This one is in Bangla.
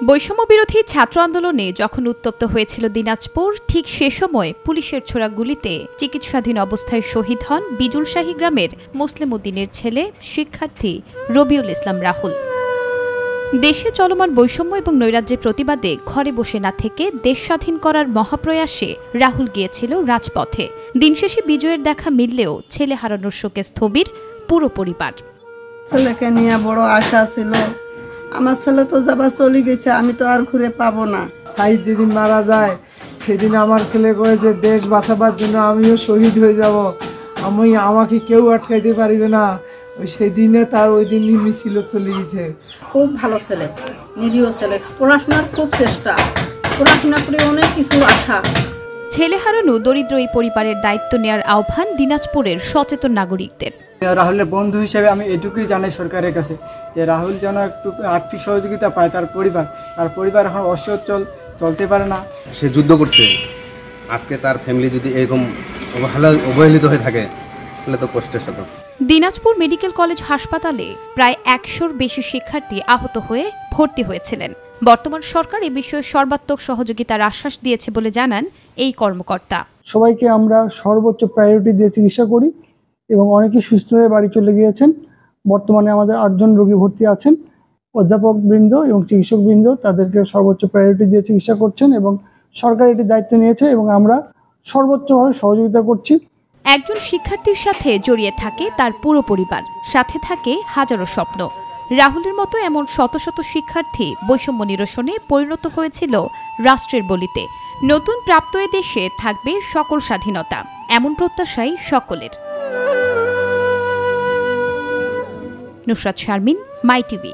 বৈষম্য বিরোধী ছাত্র আন্দোলনে যখন উত্তপ্ত হয়েছিল দিনাজপুর, ঠিক সে সময় পুলিশের ছোড়া গুলিতে চিকিৎসাধীন অবস্থায় শহীদ হন বিজুলশাহী গ্রামের মুসলিম উদ্দিনের ছেলে শিক্ষার্থী রবিউল ইসলাম রাহুল। দেশে চলমান বৈষম্য এবং নৈরাজ্যের প্রতিবাদে ঘরে বসে না থেকে দেশ স্বাধীন করার মহাপ্রয়াসে রাহুল গিয়েছিল রাজপথে। দিন শেষে বিজয়ের দেখা মিললেও ছেলে হারানোর শোকে স্থবির পুরো পরিবার। ছেলেকে নিয়ে বড় আশা ছিল, আমার ছেলে তো যাবার চলে গেছে, আমি তো আর ঘুরে পাবো না। সাইদ যেদিন মারা যায় সেদিন আমার ছেলে কয়েছে দেশ বাঁচাবার জন্য আমিও শহীদ হয়ে যাব, আমাকে কেউ আটকাইতে পারবে না। সেই দিনে তার ওই দিন মিছিল চলে গেছে। খুব ভালো ছেলে, নিরীহ ছেলে, পড়াশোনার খুব চেষ্টা, পড়াশোনা করে অনেক কিছু আশা। ছেলে হারানো দরিদ্র এই পরিবারের দায়িত্ব নেয়ার আহ্বান দিনাজপুরের সচেতন নাগরিকদের। রাহুলের বন্ধু হিসেবে আমি এটুকুই জানাই সরকারের কাছে যে রাহুল যেন একটু আর্থিক সহযোগিতা পায়। তার পরিবার এখন অসচ্ছল, চলতে পারে না। সে যুদ্ধ করছে, আজকে তার ফ্যামিলি যদি এরকম অবহেলিত হয়ে থাকে তাহলে তো কষ্টের সাথে। দিনাজপুর মেডিকেল কলেজ হাসপাতালে প্রায় ১০০-র বেশি শিক্ষার্থী আহত হয়ে ভর্তি হয়েছিলেন। বর্তমান সরকার এ বিষয়ে সর্বাত্মক সহযোগিতার আশ্বাস দিয়েছে বলে জানান এই কর্মকর্তা। সবাইকে আমরা সর্বোচ্চ প্রায়োরিটি দিয়ে চিকিৎসা করি এবং অনেকেই সুস্থ হয়ে বাড়ি চলে গিয়েছেন। বর্তমানে আমাদের ৮ জন রোগী ভর্তি আছেন। অধ্যাপকবৃন্দ এবং চিকিৎসকবৃন্দ তাদেরকে সর্বোচ্চ প্রায়োরিটি দিয়ে চিকিৎসা করছেন এবং সরকার এটি দায়িত্ব নিয়েছে এবং আমরা সর্বোচ্চভাবে সহযোগিতা করছি। একজন শিক্ষার্থীর সাথে জড়িয়ে থাকে তার পুরো পরিবার, সাথে থাকে হাজারো স্বপ্ন। রাহুলের মতো এমন শত শত শিক্ষার্থী বৈষম্য নিরসনে পরিণত হয়েছিল রাষ্ট্রের বলিতে। নতুন প্রাপ্ত এ দেশে থাকবে সকল স্বাধীনতা, এমন প্রত্যাশাই সকলের। নুসরাত শারমিন, মাই টিভি।